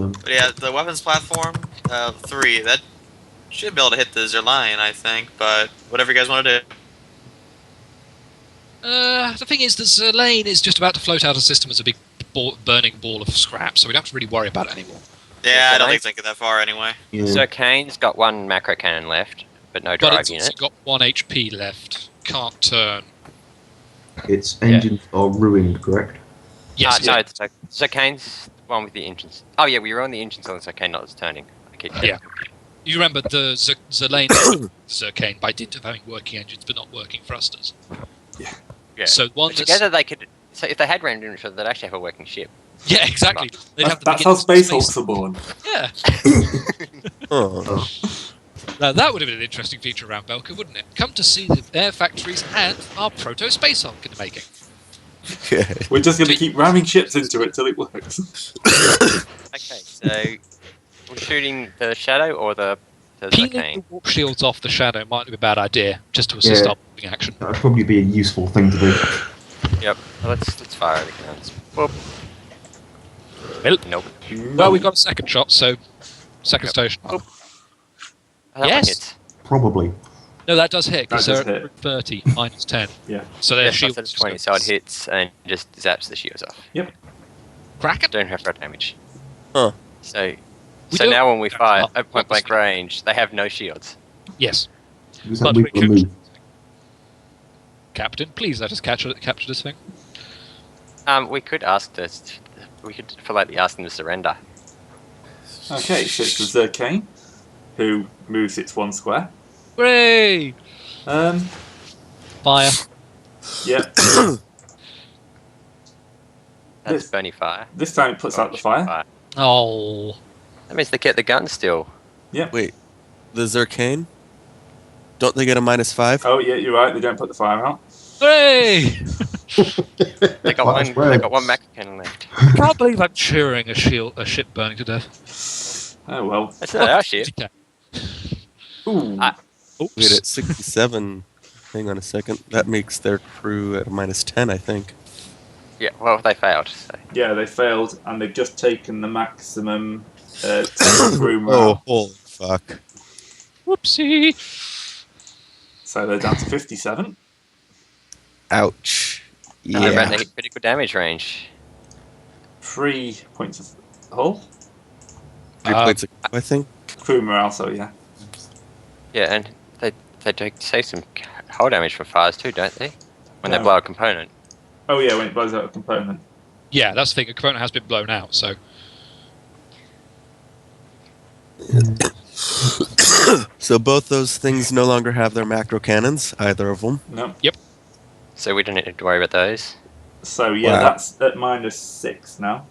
But yeah, the weapons platform, 3, that should be able to hit the Zerline, I think, but whatever you guys want to do. The thing is, the Zerlane is just about to float out of the system as a big burning ball of scrap, so we don't have to really worry about it anymore. Yeah, I don't think it's going to get that far anyway. Yeah. Zerkane's got 1 macro cannon left, but no drive unit. But it's got 1 HP left. Can't turn. Its engines are ruined, correct? Yes. No, Zerkane's one with the engines. Oh yeah, we were on the engines on Zerkane, not turning. Yeah. You remember the Zerlane Zerkane by dint of having working engines but not working thrusters. Yeah. So together they could. So if they had ran into each other, they'd actually have a working ship. Yeah, exactly. That's how Space Hulks are born. Yeah. Oh. Now that would have been an interesting feature around Belka, wouldn't it? Come to see the air factories and our proto Space Hulk in the making. We're just going to keep ramming ships into it till it works. Okay, so we're shooting the Shadow or the Peeling Zerkane? the warp shields off the Shadow might be a bad idea, just to assist our moving action. That would probably be a useful thing to do. Yep. Well, let's fire the cannons. Whoop. Well, Nope. well, we've got a second shot, so second station. Oh, that Yes. one hits. Probably. No, that does hit, because That does they're hit. 30, minus 10. Yeah. So their Yeah, shield plus 20, so it hits and just zaps the shields off. Yep. Kraken? Don't have that damage. Huh. So We don't- now when we fire Oh, at point blank range, they have no shields. Yes. Because But that we we've could... removed. Captain, please let us capture this thing. We could ask this. We could politely ask them to surrender. Okay, so it's the Zerkane, who moves its 1 square. Hooray! Fire. Yep. That's This- Bernie fire. This time it puts out the fire. Oh. That means they get the gun still. Wait, the Zerkane? Don't they get a -5? Oh yeah, you're right. They don't put the fire out. Hooray! They got Well, that's one. They weird. got 1 macro cannon left. I can't believe I'm cheering a ship burning to death. Oh well. That's not our ship. Ooh. Oops. Wait, at 67. Hang on a second. That makes their crew at a -10, I think. Yeah. Well, they failed. So. Yeah, they failed, and they've just taken the maximum 10 crew Oh, morale. holy fuck. Whoopsie. So they're down to 57. Ouch. And they're Yeah. about to hit critical damage range. 3 points of hull. 3 points, I think. Crew morale, so yeah. Yeah, and they do save some hull damage from fires too, don't they? When they No. blow a component. Oh yeah, when it blows out a component. Yeah, that's the thing. A component has been blown out, so... So both those things no longer have their macro cannons, either of them. No. So we don't need to worry about those. So yeah, Wow. that's at -6 now.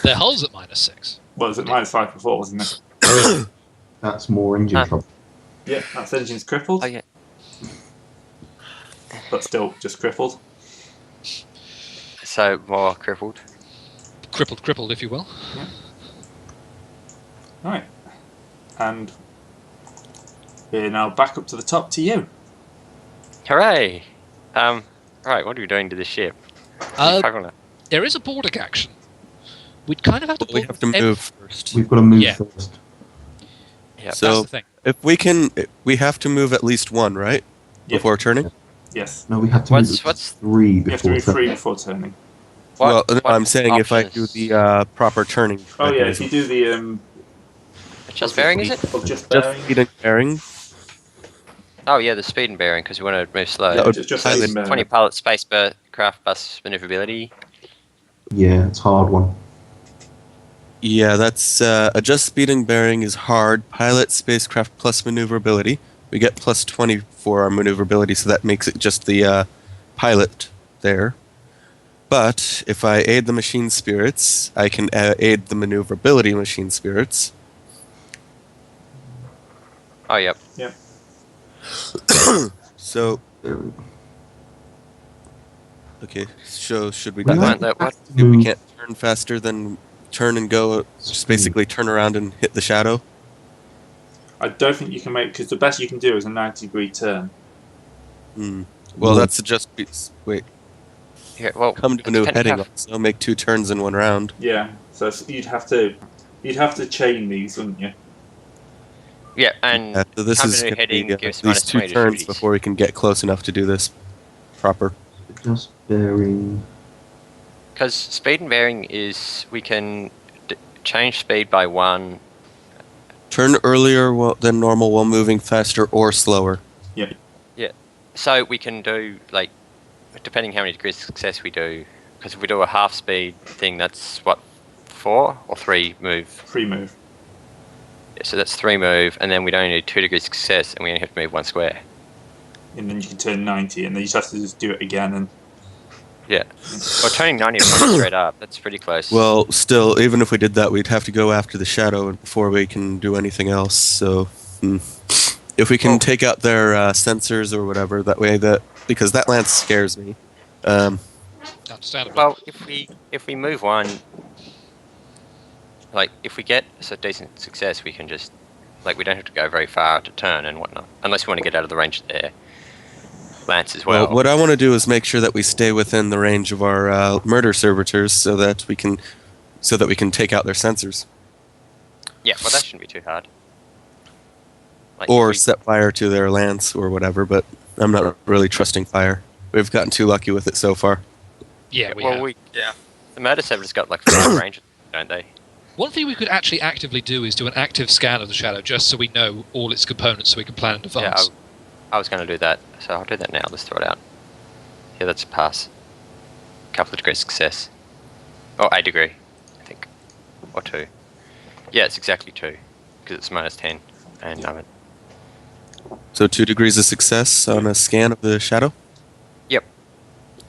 Their hull's at -6. Well, it was at -5 before, wasn't it? That's more engine trouble. Yeah, that's engine's crippled, Oh yeah. but still just crippled. So more crippled. Crippled, if you will. Right. And we're now back up to the top to you. Hooray! Right, what are we doing to this ship? There is a boarding action. We'd kind of have to... But we have to move first. We've got to move Yeah. first. Yeah. So- That's the thing. If we can, we have to move at least 1, right? Yep. Before turning? Yes. No, we have to What's- move what's- 3 You have to before move 3 turning. before turning. Well, no, what I'm saying if I do options? the proper turning. Oh yeah, if mechanism. you do the Just bearing, is it? Of just bearing. Just speed and bearing. Oh yeah, the speed and bearing because we want to move slow. That would just pilot- speed and bearing. 20 pilot space craft bus maneuverability. Yeah, it's a hard one. Yeah, that's adjust speed and bearing is hard. Pilot spacecraft plus maneuverability. We get plus 20 for our maneuverability, so that makes it just the pilot there. But if I aid the machine spirits, I can aid the maneuverability machine spirits. Oh yep. So, There we go. okay, so should we We do That that? one- that one- If we move- can't turn faster than turn and go, just basically turn around and hit the shadow. I don't think you can make, because the best you can do is a 90-degree turn. Hmm. Well, Yeah. that's just wait. Yeah, well, Come to a new depending heading, how- so make 2 turns in 1 round. Yeah. So you'd have to chain these, wouldn't you? Yeah, and So this come is to new gonna heading be, gives these minus 2 20 to turns shooties. before we can get close enough to do this proper. Just bearing. Because speed and bearing is we can change speed by 1. Turn earlier than normal while moving faster or slower. Yeah. So we can do, like, depending how many degrees of success we do, because if we do a half speed thing, that's what, 4 or 3 move? Free move. Yeah, so that's 3 move, and then we'd only need 2 degrees of success, and we only have to move 1 square. And then you can turn 90, and then you just have to just do it again. And Yeah. Well, turning 90 straight up, that's pretty close. Well, still, even if we did that, we'd have to go after the shadow before we can do anything else. So, if we can take out their sensors or whatever, because that lance scares me. Understandable. Well, if we move 1, like, if we get a decent success, we can just, like, we don't have to go very far to turn and whatnot, unless we want to get out of the range of their lance as well. What I want to do is make sure that we stay within the range of our murder servitors, so that we can take out their sensors, Yeah, well, that shouldn't be too hard. Like, or if we- set fire to their lance or whatever. But I'm not really trusting fire. We've gotten too lucky with it so far. Yeah, we well, have. Yeah. the murder servitors got like 5 range, don't they? One thing we could actually actively do is do an active scan of the shadow, just so we know all its components, so we can plan in Yeah, advance. I was going to do that, so I'll do that now. Let's throw it out. Yeah, that's a pass. Couple of degrees success. Oh, a degree, I think, or 2. Yeah, it's exactly 2 because it's minus 10, and So 2 degrees of success on a scan of the shadow. Yep.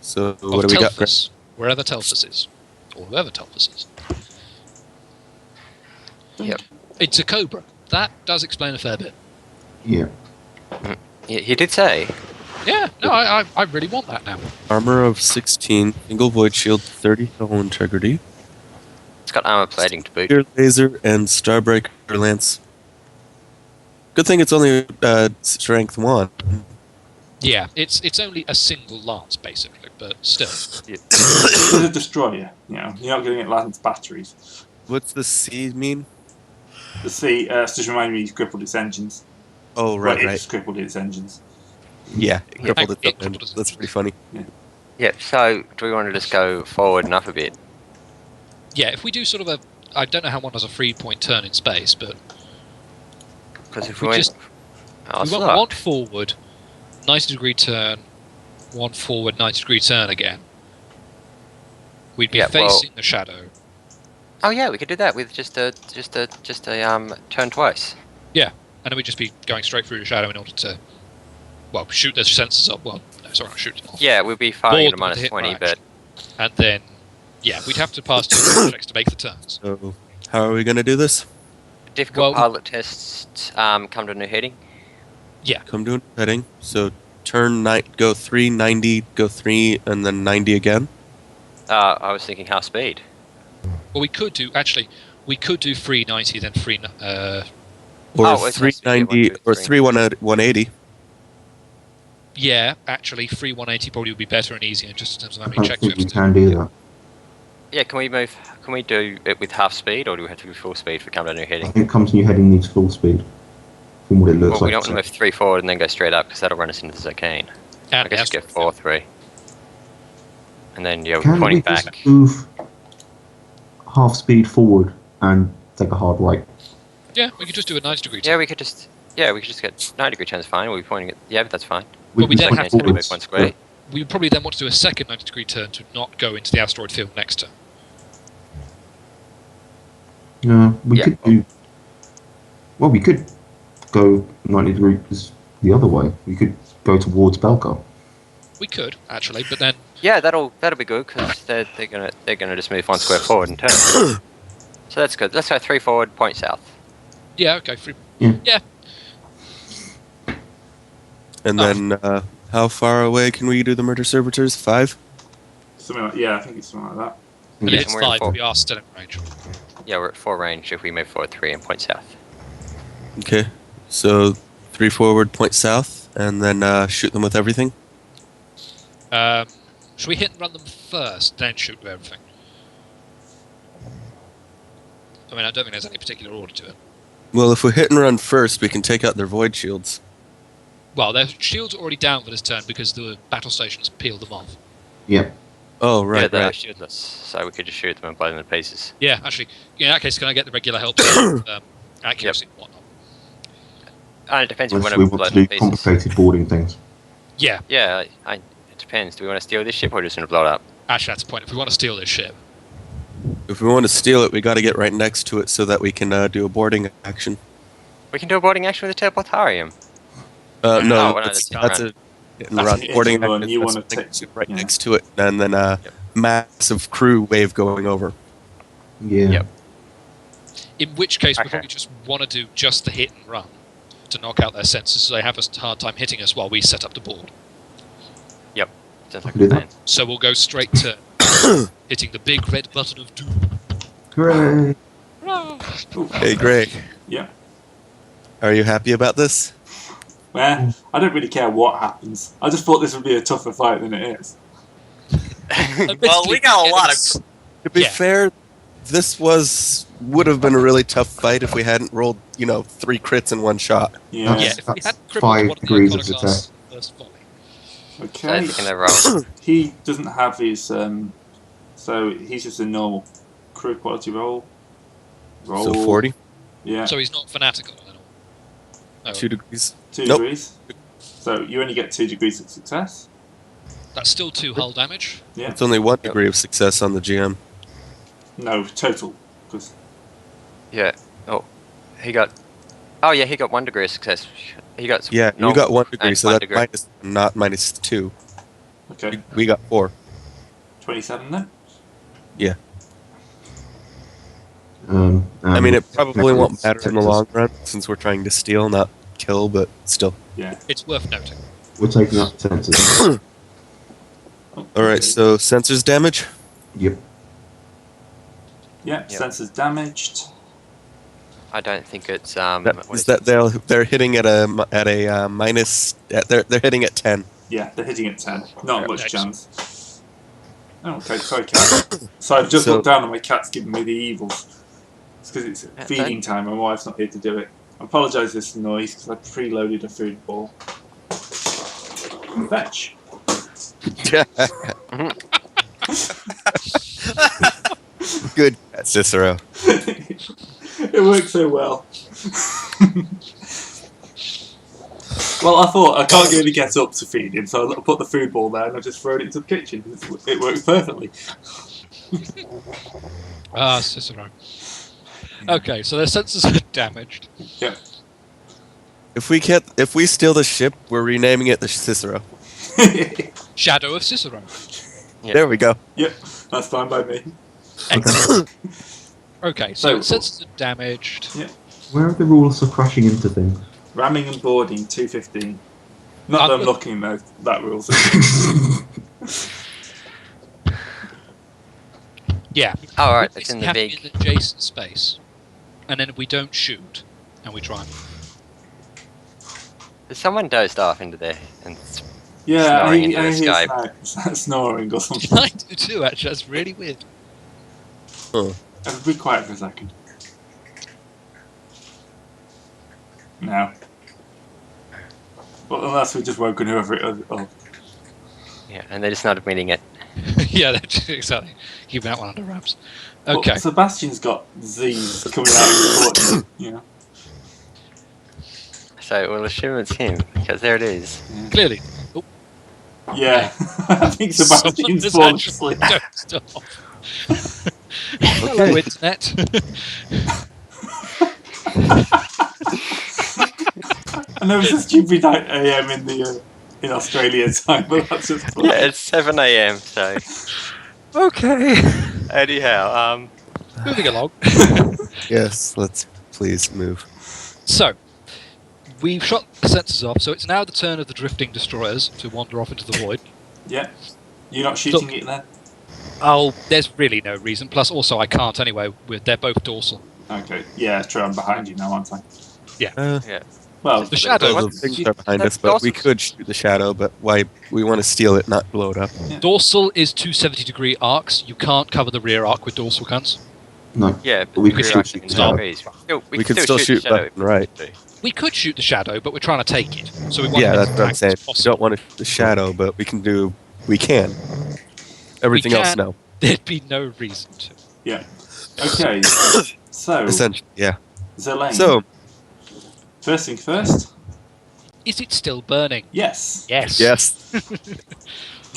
So Of what do we got? Telphus, wherever Telphus is, or whoever Telphus is. Yep. It's a cobra. That does explain a fair bit. Yeah. He did say. Yeah, no, I really want that now. Armor of 16, single void shield, 30 hull integrity, It's got armor plating to boot. spear laser, and starbreaker lance. Good thing it's only strength 1. Yeah, it's only a single lance basically, but still. it's a destroyer. You know, you're not going to get lance batteries. What's the C mean? The C just reminded me he's crippled its engines. Oh, Well, right, it right. just crippled its engines. Yeah, it crippled It its crippled end. its That's engine. pretty funny. Yeah, so do we want to just go forward and up a bit? Yeah, if we do sort of a, I don't know how one does a 3-point turn in space, but Because if We we went... just- Oh, we it's want locked. one forward, 90-degree turn, one forward, 90-degree turn again. We'd be Yeah, well- facing the shadow. Oh yeah, we could do that with just a turn twice. And then we'd just be going straight through the shadow in order to, well, shoot the sensors up. Well, no, sorry, not shoot them off. Yeah, we'd be firing Board at a minus with hit 20, range. but And then, yeah, we'd have to pass 2 projects to make the turns. So, how are we going to do this? difficult Well- pilot tests come to a new heading. Come to a heading. So, go 3, 90, go 3, and then 90 again. I was thinking half speed. Well, we could do 390, then 3. Or Oh, it's supposed to be 390, 1, 2, or 3. 3, 180. Yeah, 3 180 probably would be better and easier just in terms of how I many checks we think have you to can do that. Yeah, can we do it with half speed, or do we have to be full speed for come to a new I heading? think comes new heading needs full speed. From what it looks Well, we like. don't want to move 3 forward and then go straight up, because that'll run us into the Zocane. do. I And guess we Astro- go 4, 3. And then, yeah, we're Can we pointing just back. move half speed forward and take a hard right? Yeah, we could just do a 90-degree turn. Yeah, we could just get 90-degree turns fine. We'll be pointing at... Yeah, but that's fine. But we can then take have to Zocane's going to move forwards, 1 square. We would probably then want to do a second 90-degree turn to not go into the asteroid field next turn. No, we Yeah. could do. Well, we could go 90 degrees the other way. We could go towards Belka. We could, actually, but then, Yeah, that'll be good, because they're gonna just move 1 square forward and turn. So that's good. Let's go 3 forward, point south. yeah, okay, And then, how far away can we do the murder servitors? 5? Something like, yeah, I think it's something like that. but Yeah, it's and we're in 5, four. we are still in range. Yeah, we're at 4 range if we move forward 3 and point south. Okay. So, 3 forward, point south, and then shoot them with everything. Should we hit and run them first, then shoot with everything? I mean, I don't think there's any particular order to it. Well, if we hit and run first, we can take out their void shields. Well, their shields are already down for this turn because the battle stations peeled them off. Yep. Oh, Yeah, right, they're right. shieldless, so we could just shoot them and blow them to pieces. Yeah, actually, in that case, can I get the regular help accuracy and whatnot? It depends if we Unless want we to blow want to them do to pieces. complicated boarding things. Yeah, Yeah, it depends. Do we want to steal this ship or just want to blow it up? actually, that's the point. If we want to steal this ship, If we want to steal it, we got to get right next to it so that we can do a boarding action. We can do a boarding action with the teleportarium. No, no, that's that's a run. hit and That's run. a hit Boarding and run. action You is wanna something take- right yeah. next to it, and then massive crew wave going over. Yeah. Yep. in which case we Okay. probably just want to do just the hit and run to knock out their sensors so they have a hard time hitting us while we set up the board. Sounds like Do a that. plan. So we'll go straight to hitting the big red button of doom. Hooray! Ooh. Hey, Greg, Yeah. are you happy about this? Well, I don't really care what happens. I just thought this would be a tougher fight than it is. Well, we got a lot of. To be Yeah. fair, this would have been a really tough fight if we hadn't rolled, 3 crits in one shot. Yeah. Yeah, if we That's had crippled 5 one of the degrees of iconoclasts success. first volley. So Okay. taking the roll. He doesn't have his. So he's just a normal crew quality roll. So 40, Yeah. So he's not fanatical at all. Oh, 2 degrees. 2 Nope. degrees. So you only get 2 degrees of success. that's still 2 hull damage. Yeah. It's only 1 degree of success on the GM. No, total. 'Cause- Yeah. Oh, he got. Oh yeah, he got 1 degree of success. He got. Yeah, you normal got 1 degree, and so 1 that's degree. minus, not minus 2. okay. We got 4. 27 then. I mean, it probably won't Necklace matter in the Texas. long run since we're trying to steal, not kill, but still. Yeah. It's worth noting. We're taking up sensors. Oh, Alright, okay. so sensors damage? Yep. Yeah. Yep. Sensors damaged. I don't think it's That what is is that they're hitting at a minus. They're hitting at 10. Yeah, they're hitting at 10. Not Yeah. much Excellent. chance. Oh, okay, sorry, cat. So I've just So- looked down and my cat's giving me the evils. It's because it's Yeah, feeding time and my wife's not here to do it. I apologise for this noise because I preloaded a food ball. Fetch. Good, Cicero. It worked so well. Well, I thought I can't really get up to feed him, so I put the food ball there and I just thrown it into the kitchen. It worked perfectly. Ah, Cicero. Okay, so their sensors are damaged. Yeah. If we steal the ship, we're renaming it the Cicero. Shadow of Cicero. Yeah. There we go. Yep, that's fine by me. Excellent. Okay, so So- sensors are damaged. Where are the rules for crashing into things? Ramming and boarding, 215. Not that I'm looking at that rules. Yeah. Oh, right, We it's in basically the have to big. be in the adjacent space. And then we don't shoot, and we try and... Someone dozed off into there and Yeah, Snoring I into the hear sky. snoring or something. I do too, actually. That's really weird. Be quiet for a second. Now. Well, unless we just woken whoever it was up. yeah, and they're just not admitting it. Yeah, that's exactly. Keeping that one under wraps. But Okay. Sebastian's got Z's coming out of his foot, you know. So we'll assume it's him because there it is. Clearly. Yeah, I think Sebastian's Someone fallen has asleep. actually dozed off. Hello, Internet. I know it's a stupid AM in Australia time, but that's just funny. Yeah, it's 7 a.m. So okay. Anyhow, Moving along. Yes, let's please move. So, we've shot the sensors off, so it's now the turn of the drifting destroyers to wander off into the void. Yeah. You're not shooting it then? Oh, there's really no reason. Plus, also, I can't anyway. They're both dorsal. Okay. Yeah, true. I'm behind you now, aren't I? Uh, yeah. Well, The shadow. the things are behind us, but we could shoot the shadow. But why? We want to steal it, not blow it up. Dorsal is 270-degree arcs. You can't cover the rear arc with dorsal guns. No. Yeah, But we but could we're still actually shoot in the the shadow. trees. We could still shoot the shadow left if and we right. wanted to. We could shoot the shadow, but we're trying to take it. So we want Yeah, it that's as what I'm fast saying. as We possible. don't want to the shadow, but we can. Everything else, can. no. There'd be no reason to. Yeah. Okay. So, Essentially, yeah. Zelane. So, First thing first. Is it still burning? Yes. Yes. yes.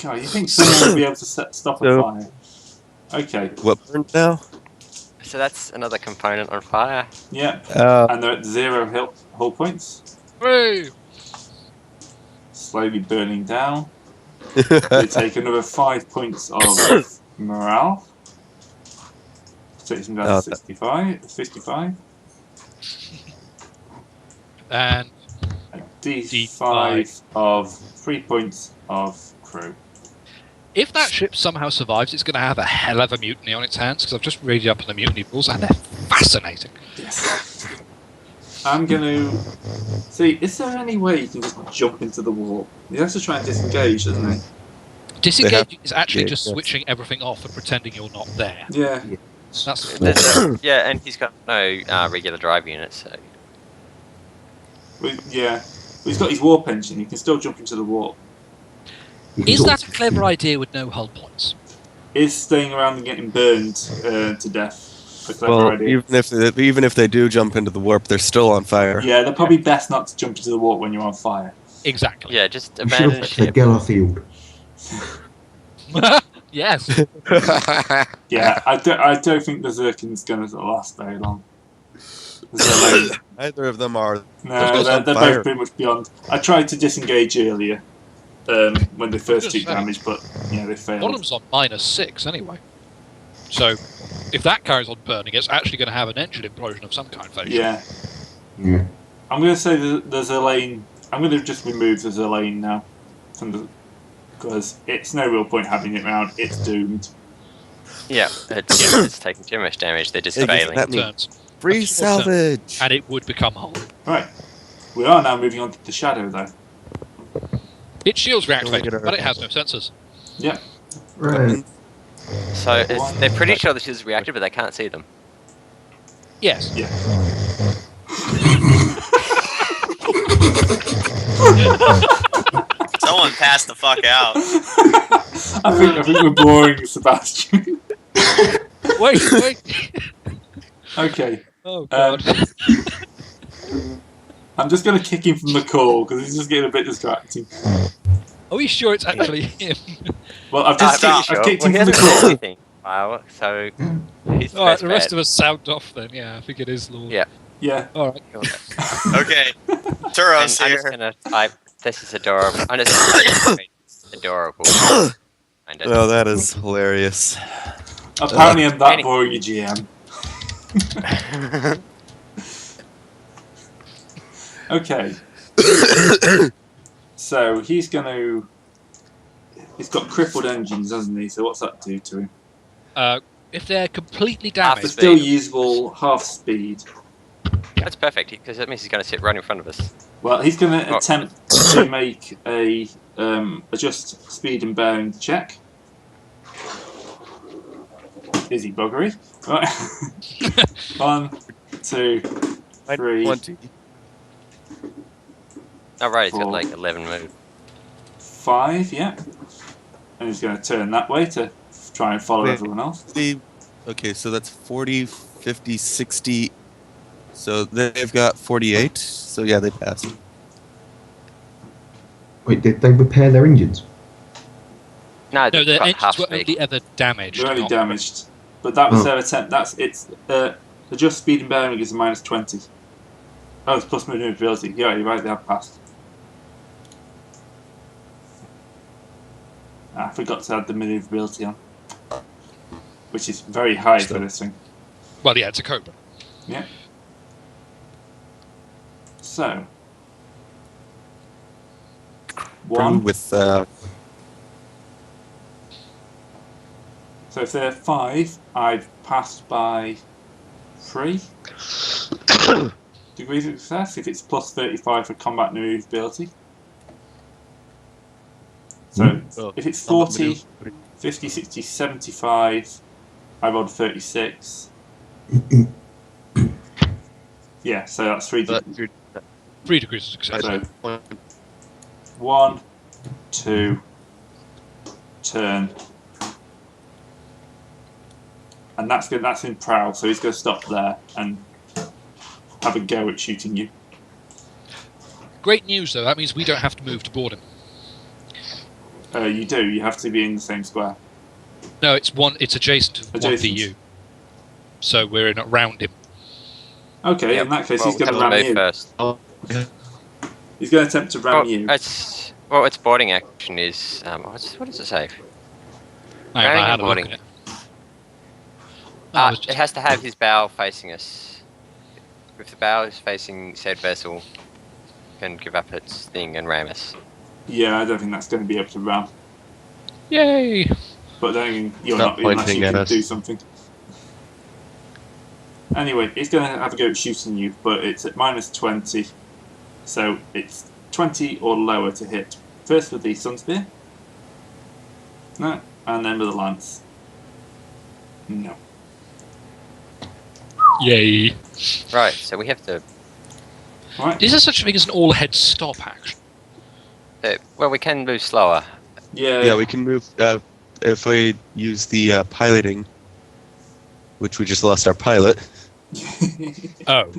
God, you think someone would be able to stop a So- fire? Okay. What burned now? So that's another component on fire. Yep. Uh, And they're at 0 hull points. Hooray! Slowly burning down. They take another 5 points of morale. Takes them down Oh, to 55. And A D5 D5 of 3 points of crew. if that ship somehow survives, it's going to have a hell of a mutiny on its hands, because I've just read up on the mutiny rules, and they're fascinating. Yes. I'm going to... See, is there any way you can just jump into the warp? He has to try and disengage, doesn't he? Disengage is actually yeah, just yes. switching everything off and pretending you're not there. Yeah. That's Yeah, and he's got no regular drive units, so Yeah. He's got his warp engine. He can still jump into the warp. You can Is sort that of- a clever idea with no hull points? Is staying around and getting burned to death a clever well, idea? even if they do jump into the warp, they're still on fire. Yeah, they're probably best not to jump into the warp when you're on fire. Exactly. yeah, just You should abandon have ship. Geller Field. Yes. Yeah, I don't think the Zirkin's going to last very long. Zelane. Neither of them are. No, they're fire. both pretty much beyond. I tried to disengage earlier when they first took damage, but yeah, they One of failed. them's on -6 anyway. So, if that carries on burning, it's actually going to have an engine implosion of some kind. Fashion. Yeah, Yeah. I'm going to say the Zelane. I'm going to just remove the Zelane now, because it's no real point having it around. It's doomed. Yeah, it's taking too much damage. They're just Yeah, failing. that means- Turns, Free That's what salvage! and it would become hull. Right, we are now moving on to the Shadow, though. Its shields Don't get reactivate, our- but it has no sensors. Yep. Right. So they're pretty sure the shield's reactive, but they can't see them. Yes. Yeah. Someone passed the fuck out. I think we're boring Sebastian. Wait. Okay. Oh god. I'm just going to kick him from the call because he's just getting a bit distracting. Are we sure it's actually him? Well, I've just I'm I've kicked Well, him he from the hasn't said call. anything. Wow, so he's Alright, the rest of us sound off then. Yeah, I think it is Lord. Yeah. Yeah. Alright. Okay. I'm Turos just here. gonna type. This is adorable. I'm just gonna type adorable. Kind of. Oh, that is hilarious. Apparently, I'm that Any- boring a GM. Okay. So he's going to. He's got crippled engines, hasn't he? So what's that do to him? If they're completely Half They're damaged, still speed. usable half speed. That's perfect because that means he's gonna sit right in front of us. Well, he's going to Oh. attempt to make a adjust speed and bearing check. Is he buggery? Right. 1, 2, 3, 20. Oh right, he's got Four. like 11 move. 5, yeah. And he's going to turn that way to try and follow Wait. everyone else. Okay, so that's 40, 50, 60. So they've got 48. So yeah, they passed. Wait, did they repair their engines? No, no, they've their got engines half were speed. only ever damaged. They're only not- damaged. But that was Oh. their attempt. It's adjust speed and bearing is a -20. Oh, it's plus maneuverability. Yeah, you're right, they have passed. I forgot to add the maneuverability on. Which is very high for this thing. Well, yeah, it's a Cobra. Yeah. So. One. With So if they're 5, I've passed by 3 degrees of success. If it's plus 35 for combat maneuverability. So Oh, if it's 40, 50, 60, 75, I rolled 36. Yeah, so that's 3 But degrees. you're- 3 degrees of success. So 1, 2, turn, and that's good. That's in prowl, so he's going to stop there and have a go at shooting you. Great news, though. That means we don't have to move to board him. You do. You have to be in the same square. No, it's adjacent to Adjacent. 1 VU. So we're in around him. Okay, Yep. in that case, Well, he's going to have a ram move you. first. He's going to attempt to ram you. Its boarding action is what does it say? Hang on, Ramming I had and a look boarding. at it. Oh, it was It just- has to have his bow facing us. If the bow is facing said vessel, it can give up its thing and ram us. Yeah, I don't think that's going to be able to ram. Yay! But then you're Stop not unless pointing you at can us. do something. Anyway, it's going to have a go at shooting you, but it's at -20, so it's 20 or lower to hit. First with the sun spear. No, and then with the lance. No. Yay! Right, so we have to. Right. Is there such a thing as an all-head stop action? Well, we can move slower. Yeah, we can move if we use the piloting, which we just lost our pilot. Oh.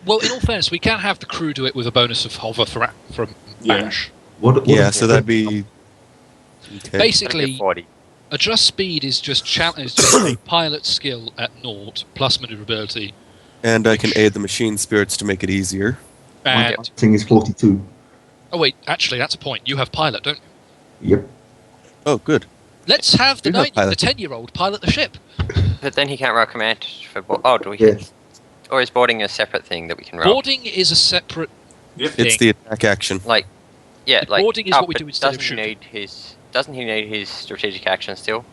Well, in all fairness, we can have the crew do it with a bonus of hover from Yeah. bash. What Yeah, is so that'd be. Okay. Basically, 40. adjust speed is just a pilot skill at 0 plus maneuverability, And I can aid the machine spirits to make it easier. and thing is 42. oh wait, actually that's a point. You have pilot, don't you? Yep. Oh, good. Let's have the You have pilot. 10-year-old pilot the ship. But then he can't roll command for. Do we? Yeah. Or is boarding a separate thing that we can roll? Boarding is a separate Yep. thing. It's the attack action. Yeah, like boarding is what we but do instead of doesn't he shooting. Doesn't he need his strategic action still?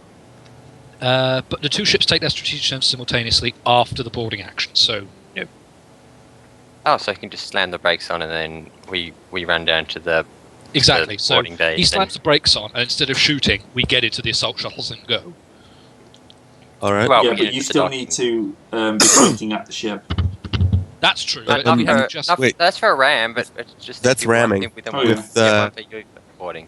But the two ships take their strategic turns simultaneously after the boarding action. So no. Oh, so he can just slam the brakes on and then we run down to the Exactly. the So boarding day. he slams the brakes on, and instead of shooting, we get into the assault shuttles and go. All right. Well, Yeah, we but get you into still docking. need to be pointing at the ship. That's true. Not but we for- have just, Wait. That's for a ram, but it's just That's if you want ramming. it with, Oh, yeah. With, one VU for boarding.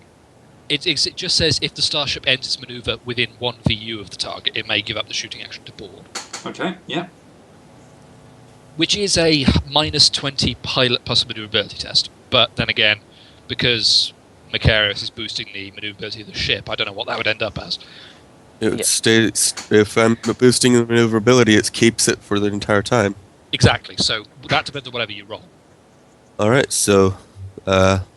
it just says if the starship ends its maneuver within 1 VU of the target, it may give up the shooting action to board, Okay, yeah. which is a -20 pilot plus maneuverability test. But then again, because Macarius is boosting the maneuverability of the ship, I don't know what that would end up as. It would stay, if I'm boosting the maneuverability, it keeps it for the entire time. Exactly. So that depends on whatever you roll. All right, so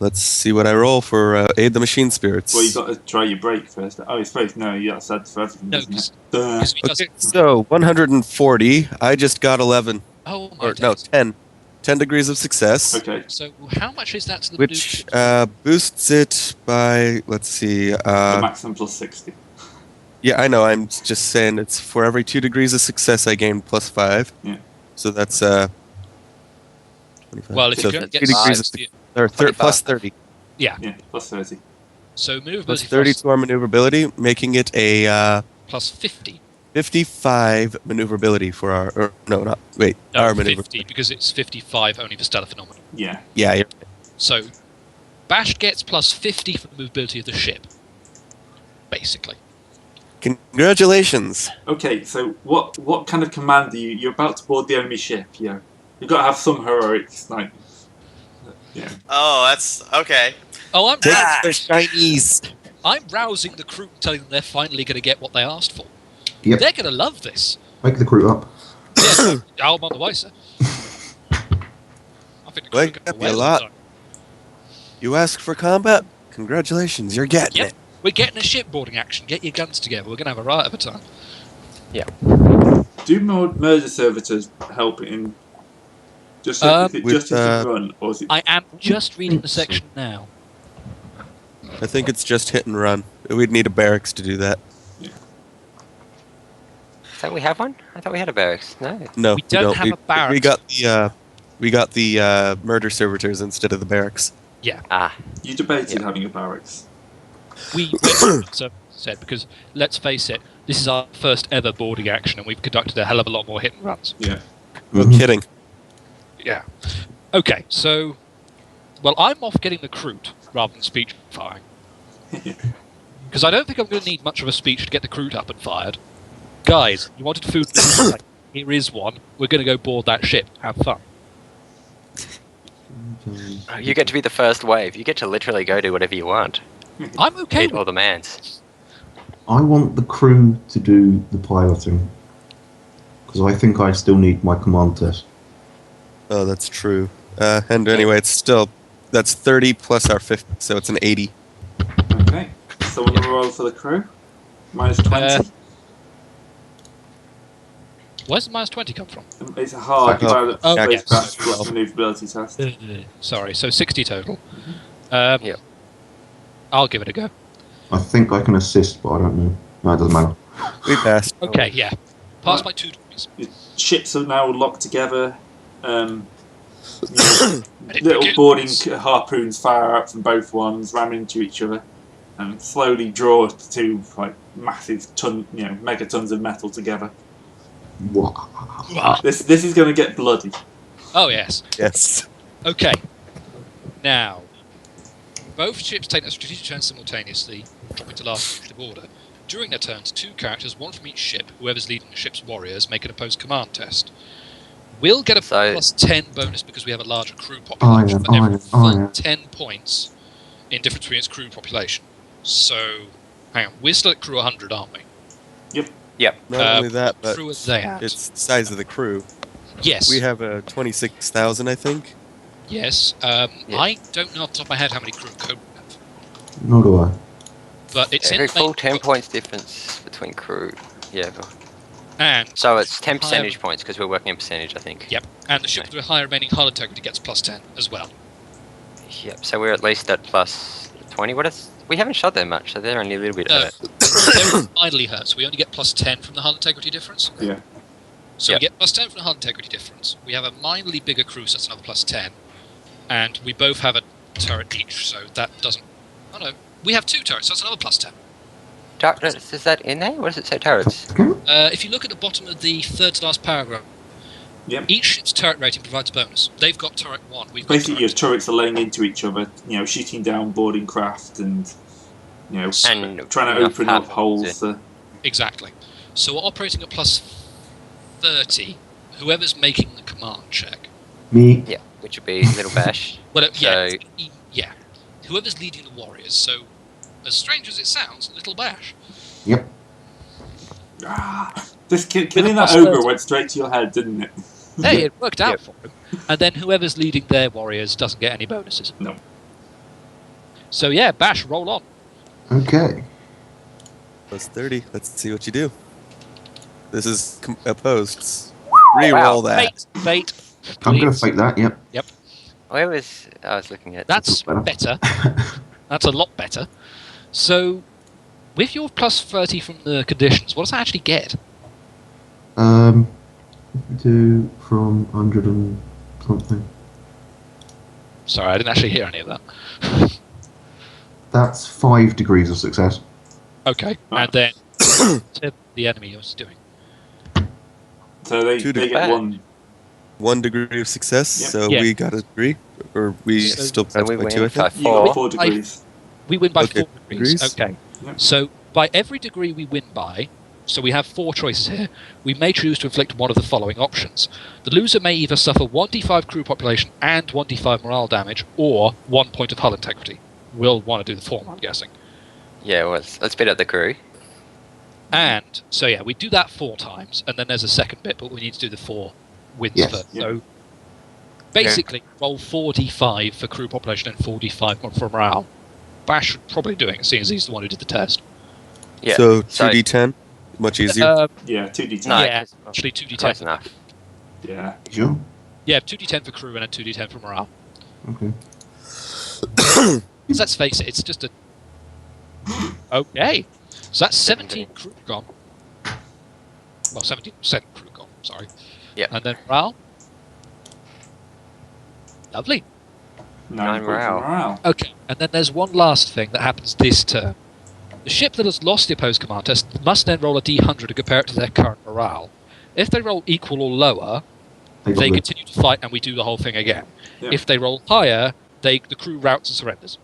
let's see what I roll for aid the machine spirits. Well, you've got to try your brake first. Oh, it's both. No, yeah, that's for everything, No, isn't it? 'cause it Okay, doesn't. so 140. I just got 11. Oh my Or no, days. 10. 10 degrees of success, Okay. So how much is that to the which maneuver? boosts it by, let's see. The maximum plus 60. Yeah, I know. I'm just saying it's for every 2 degrees of success, I gain +5. Yeah. So that's 25. Well, if so you don't 2 get degrees of sides, or 25. plus 30. Yeah, plus 30. so Plus maneuverability 30 to our maneuverability, making it a plus 50. 55 maneuverability for our. Or, no, not. Wait. No, our 50 maneuverability. because it's 55 only for stellar phenomena. Yeah. Yeah, you're right. So Bash gets plus 50 for the movability of the ship, basically. Congratulations. Okay, so what kind of command are you? You're about to board the enemy ship, yeah. You've got to have some heroics, like... Yeah. Oh, that's okay. Oh, I'm Take the Chinese. I'm rousing the crew, telling them they're finally going to get what they asked for. Yep. They're going to love this. Wake the crew up. Yeah, I'm on the way, sir. I think the crew Wake are gonna up, well you lot. done. You ask for combat? Congratulations, you're getting Yep. it. We're getting a shipboarding action. Get your guns together. We're going to have a riot of a time. Do murder servitors help in... Just is it With, just as a run, or is it... I am just reading the section now. I think it's just hit and run. We'd need a barracks to do that. Don't we have one? I thought we had a barracks. No. No, We don't have a barracks. We got the murder servitors instead of the barracks. Ah, You debated having a barracks. We said, because let's face it, this is our first ever boarding action, and we've conducted a hell of a lot more hit and runs. Yeah. No Mhm. kidding. Yeah. Okay, so, well, I'm off getting the Kroot rather than speech firing. Because I don't think I'm going to need much of a speech to get the Kroot up and fired. Guys, you wanted food? Here is one. We're going to go board that ship. Have fun. You get to be the first wave. You get to literally go do whatever you want. I'm okay Hit with all the mans. I want the crew to do the piloting because I think I still need my command test. Oh, that's true. And anyway, it's still that's 30 plus our 50, so it's an 80. Okay. So we're going to roll for the crew. Minus 20. Where's the minus 20 come from? It's a hard pilot Oh, spacecraft yes. plus maneuverability test. Sorry, so 60 total. Yep. I'll give it a go. I think I can assist, but I don't know. No, it doesn't matter. We passed. Okay, yeah. Pass by 2 degrees. Your ships are now locked together. And it Little begins. boarding harpoons fire out from both ones, ram into each other, and slowly draw the two like massive megatons of metal together. Wow. This is going to get bloody. Oh, yes. Yes. Okay. Now, both ships take their strategic turn simultaneously, dropping to last initiative order. During their turns, 2 characters, one from each ship, whoever's leading the ship's warriors, make an opposed command test. We'll get a plus 10 bonus because we have a larger crew population for every full 10 points in difference between its crew population. So, hang on, we're still at crew 100, aren't we? Yep. Not only that, but crew are they at? it's the size of the crew. Yes. We have a 26,000, I think. Yes. I don't know off the top of my head how many crew Cobra have. Nor do I. But it's Every in the full main 10 book, points difference between crew. Yeah. and So it's 10 higher- percentage points because we're working in percentage, I think. Yep, and the ship with the high remaining hull integrity gets plus 10 as well. Yep. So we're at least at plus 20. We haven't shot that much, so they're only a little bit No, hurt. they're mildly hurt, so we only get plus 10 from the hull integrity difference. Yeah. So Yep. we get plus 10 from the hull integrity difference. We have a mildly bigger crew, so that's another plus 10. And we both have a turret each, so that doesn't... Oh no, we have 2 turrets, so that's another plus 10. Turrets, is that in there? What does it say, turrets? If you look at the bottom of the third to last paragraph, Yep. each ship's turret rating provides a bonus. They've got turret 1, we've got Basically, your turret turrets are laying into each other, shooting down boarding craft and, And trying to enough open up happens, holes. 2. Exactly. So we're operating at plus 30, whoever's making the command check. Me. Yeah, which would be Little Bash. Well, yeah, So- yeah. Whoever's leading the warriors, so as strange as it sounds, Little Bash. Yep. Just killing that plus ogre 30. went straight to your head, didn't it? Hey, it worked out Yep. for him. And then whoever's leading their warriors doesn't get any bonuses. No. So yeah, Bash, roll on. Okay. Plus 30. Let's see what you do. This is opposed. Reroll that. Fate. I'm going to please. fake that, yep. I was looking at. That's better. better. That's a lot better. So, with your plus 30 from the conditions, what does that actually get? Do from 100 and something. Sorry, I didn't actually hear any of that. That's 5 degrees of success. Okay, Right. and then to the enemy was doing. So they 2 get degrees. 1. 1 degree of success, Yep. so Yeah. we got a 3. Or we So- still So passed we by win 2, I by think. You got 4. 4 degrees. We win by Okay, 4 degrees. degrees. Okay. Yep. So, by every degree we win by, so we have 4 choices here, we may choose to inflict one of the following options. The loser may either suffer 1d5 crew population and 1d5 morale damage, or 1 point of hull integrity. We'll want to do the former, I'm guessing. Yeah, well, let's beat up the crew. And, so yeah, we do that 4 times, and then there's a second bit, but we need to do the 4 wins Yes. first. Yep. So, basically, roll 4d5 for crew population and 4d5 for morale. Bash should probably do it, seeing as he's the one who did the test. Yeah. So 2d10, much easier. Yeah, 2d10. No, Yeah, it's not actually 2d10. close enough. Yeah. Sure. Yeah, 2d10 for crew and then 2d10 for morale. Okay. 'Cause let's face it, it's just a... Okay. So that's 17 crew gone. Well, 17% crew gone, sorry. Yeah. And then morale. Lovely. 9 points of morale. morale. Okay, and then there's one last thing that happens this turn. The ship that has lost the opposed command test must then roll a d100 to compare it to their current morale. If they roll equal or lower, they continue to fight and we do the whole thing again. Yeah. If they roll higher, the crew routs and surrenders.